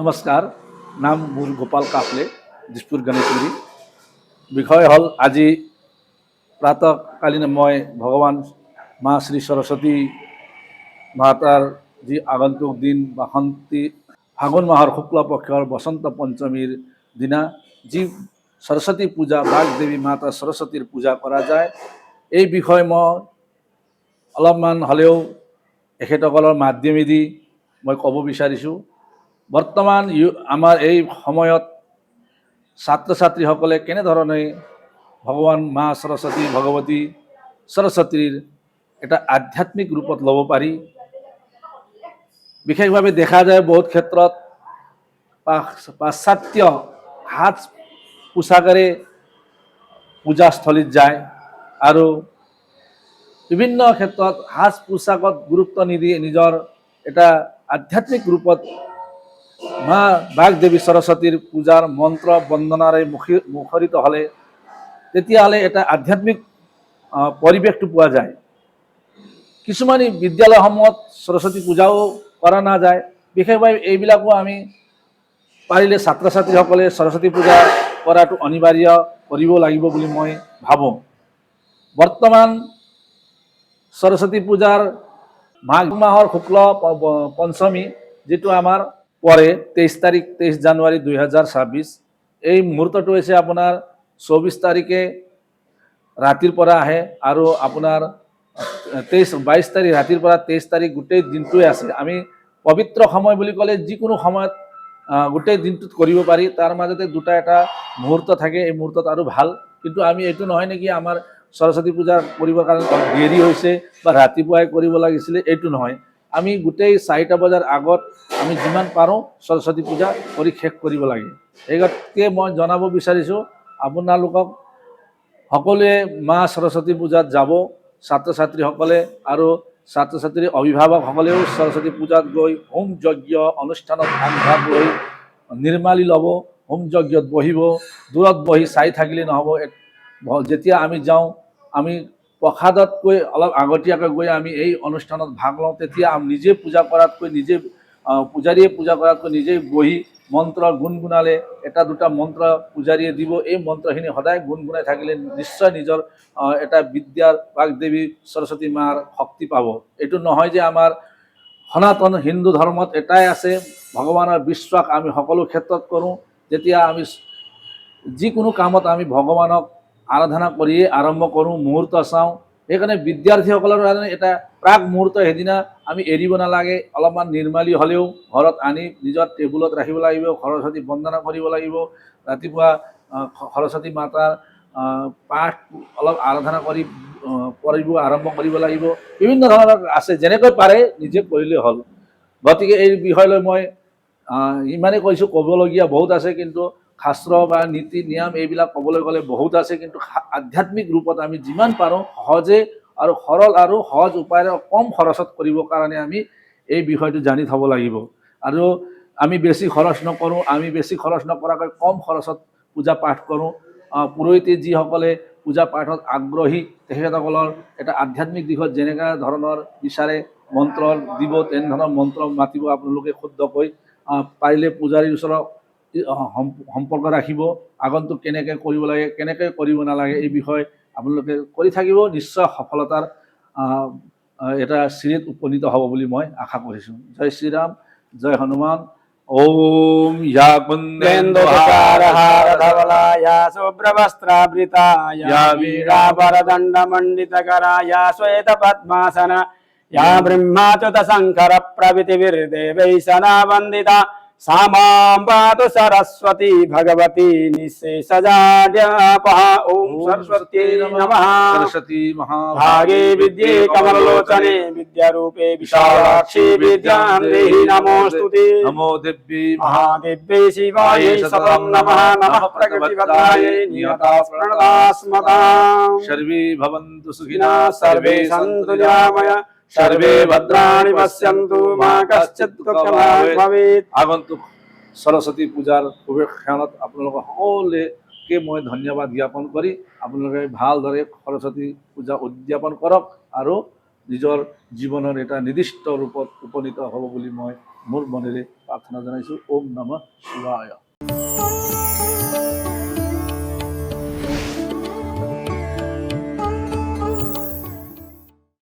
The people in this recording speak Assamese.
নমস্কাৰ, নাম মোৰ গোপাল কাফলে, দিছপুৰ গণেশগুৰি। বিষয় হ'ল আজি প্ৰাতঃকালীন মই ভগৱান মা শ্ৰী সৰস্বতী মাতাৰ যি আগন্তুক দিন বাসন্তী ফাগুন মাহৰ শুক্ল পক্ষৰ বসন্ত পঞ্চমীৰ দিনা যি সৰস্বতী পূজা বাগদেৱী মাতা সৰস্বতীৰ পূজা কৰা যায়, এই বিষয়ে মই অলপমান হ'লেও এখেতসকলৰ মাধ্যমেদি মই ক'ব বিচাৰিছোঁ। বৰ্তমান আমাৰ এই সময়ত ছাত্ৰ ছাত্ৰীসকলে কেনেধৰণে ভগৱান মা সৰস্বতী ভগৱতী সৰস্বতীৰ এটা আধ্যাত্মিক ৰূপত ল'ব পাৰি। বিশেষভাৱে দেখা যায় বহুত ক্ষেত্ৰত পাশ্চাত্য সাজ পোছাকেৰে পূজাস্থলীত যায় আৰু বিভিন্ন ক্ষেত্ৰত সাজ পোছাকত গুৰুত্ব নিদি নিজৰ এটা আধ্যাত্মিক ৰূপত মা বাগদেৱী সৰস্বতীৰ পূজাৰ মন্ত্ৰ বন্দনাৰে মুখৰিত হ'লে তেতিয়াহ'লে এটা আধ্যাত্মিক পৰিৱেশটো পোৱা যায়। কিছুমান বিদ্যালয়সমূহত সৰস্বতী পূজাও কৰা নাযায়। বিশেষভাৱে এইবিলাকো আমি পাৰিলে ছাত্ৰ ছাত্ৰীসকলে সৰস্বতী পূজা কৰাটো অনিবাৰ্য কৰিব লাগিব বুলি মই ভাবোঁ। বৰ্তমান সৰস্বতী পূজাৰ মাঘ মাহৰ শুক্ল পঞ্চমী যিটো আমাৰ পৰে 23 জানুৱাৰী 2026, এই মুহূৰ্তটো হৈছে আপোনাৰ 24 তাৰিখে ৰাতিৰ পৰা আহে আৰু আপোনাৰ 22 তাৰিখ ৰাতিৰ পৰা 23 তাৰিখ গোটেই দিনটোৱে আছে। আমি পবিত্ৰ সময় বুলি ক'লে যিকোনো সময়ত গোটেই দিনটোত কৰিব পাৰি, তাৰ মাজতে দুটা এটা মুহূৰ্ত থাকে, এই মুহূৰ্তত আৰু ভাল। কিন্তু আমি এইটো নহয় নেকি আমাৰ সৰস্বতী পূজা কৰিবৰ কাৰণে দেৰি হৈছে বা ৰাতিপুৱাই কৰিব লাগিছিলে, এইটো নহয়। আমি গোটেই 4টা বজাৰ আগত আমি যিমান পাৰোঁ সৰস্বতী পূজা কৰি শেষ কৰিব লাগে। এই গতিকে মই জনাব বিচাৰিছোঁ আপোনালোকক সকলোৱে মা সৰস্বতী পূজাত যাব, ছাত্ৰ ছাত্ৰীসকলে আৰু ছাত্ৰ ছাত্ৰীৰ অভিভাৱকসকলেও সৰস্বতী পূজাত গৈ হোম যজ্ঞ অনুষ্ঠানত আগভাগ লৈ নিৰ্মালি ল'ব, হোম যজ্ঞত বহিব। দূৰত বহি চাই থাকিলে নহ'ব। যেতিয়া আমি যাওঁ আমি প্ৰসাদতকৈ অলপ আগতীয়াকৈ গৈ আমি এই অনুষ্ঠানত ভাগ লওঁ, তেতিয়া নিজে পূজা কৰাতকৈ পূজাৰীয়ে পূজা কৰাতকৈ নিজেই বহি মন্ত্ৰ গুণগুণালে এটা দুটা মন্ত্ৰ পূজাৰীয়ে দিব, এই মন্ত্ৰখিনি সদায় গুণগুণাই থাকিলে নিশ্চয় নিজৰ এটা বিদ্যাৰ বাগদেৱী সৰস্বতী মাৰ শক্তি পাব। এইটো নহয় যে আমাৰ সনাতন হিন্দু ধৰ্মত এটাই আছে, ভগৱানৰ বিশ্বাস আমি সকলো ক্ষেত্ৰত কৰোঁ। যেতিয়া আমি যিকোনো কামত আমি ভগৱানক আৰাধনা কৰিয়ে আৰম্ভ কৰোঁ, মুহূৰ্ত চাওঁ। সেইকাৰণে বিদ্যাৰ্থীসকলৰ কাৰণে এটা প্ৰাক মুহূৰ্ত সেইদিনা আমি এৰিব নালাগে। অলপমান নিৰ্মালি হ'লেও ঘৰত আনি নিজৰ টেবুলত ৰাখিব লাগিব, সৰস্বতী বন্দনা কৰিব লাগিব, ৰাতিপুৱা সৰস্বতী মাতাৰ পাঠ অলপ আৰাধনা কৰিব আৰম্ভ কৰিব লাগিব। বিভিন্ন ধৰণৰ আছে, যেনেকৈ পাৰে নিজে কৰিলে হ'ল। গতিকে এই বিষয়লৈ মই ইমানেই কৈছোঁ, ক'বলগীয়া বহুত আছে, কিন্তু শাস্ত্ৰ বা নীতি নিয়ম এইবিলাক ক'বলৈ গ'লে বহুত আছে। কিন্তু আধ্যাত্মিক ৰূপত আমি যিমান পাৰোঁ সহজে আৰু সৰল আৰু সহজ উপায়েৰে কম খৰচত কৰিবৰ কাৰণে আমি এই বিষয়টো জানি থ'ব লাগিব। আৰু আমি বেছি খৰচ নকৰোঁ, আমি বেছি খৰচ নকৰাকৈ কম খৰচত পূজা পাঠ কৰোঁ। পুৰোহিতে যিসকলে পূজা পাঠত আগ্ৰহী তেখেতসকলৰ এটা আধ্যাত্মিক দিশত যেনেকুৱা ধৰণৰ বিচাৰে মন্ত্ৰ দিব, তেনেধৰণৰ মন্ত্ৰ মাতিব আপোনালোকে শুদ্ধকৈ। পাৰিলে পূজাৰীৰ ওচৰত সম্পৰ্ক ৰাখিব, আগন্তুক কেনেকৈ কৰিব লাগে কেনেকৈ কৰিব নালাগে এই বিষয়ে আপোনালোকে কৰি থাকিব। নিশ্চয় সফলতাৰ এটা শ্ৰীত উপনীত হ'ব বুলি মই আশা কৰিছোঁ। জয় শ্ৰীৰাম, জয় হনুমান। ওম ইয়া কুন্দেন্দুহারহারধবলায়া শুভ্রবস্ত্রাবৃতায়া वीणाभरदण्डमण्डितकराया श्वेतपद्मासना या ब्रह्माच्युत शङ्कर प्रभृतिभिर्देवैः सदा वन्दिता सा मां पातु सरस्वती भगवती निःशेषजाड्यापहा। ॐ सरस्वती नमः। सरस्वती भागे विद्ये कमललोचने विद्यारूपे विशालाक्षी विद्यां देहि नमोऽस्तुते। नमो देव्यै महादेव्यै शिवायै सततं नमः। नमः प्रकृतिवतायै नियता प्रणदास्मताम्। सर्वे भवन्तु सुखिनः, सर्वे सन्तु निरामया, सर्वे भद्राणि पश्यन्तु मा कश्चित् दुःखभाग् भवेत्। আগন্তুক সৰস্বতী পূজাৰ শুভেচ্ছাত আপোনালোকক সকলোকে মই ধন্যবাদ জ্ঞাপন কৰি আপোনালোকে ভালদৰে সৰস্বতী পূজা উদযাপন কৰক আৰু নিজৰ জীৱনৰ এটা নিৰ্দিষ্ট ৰূপত উপনীত হ'ব বুলি মই মোৰ মনেৰে প্ৰাৰ্থনা জনাইছোঁ। ওম নমঃ শিৱায়।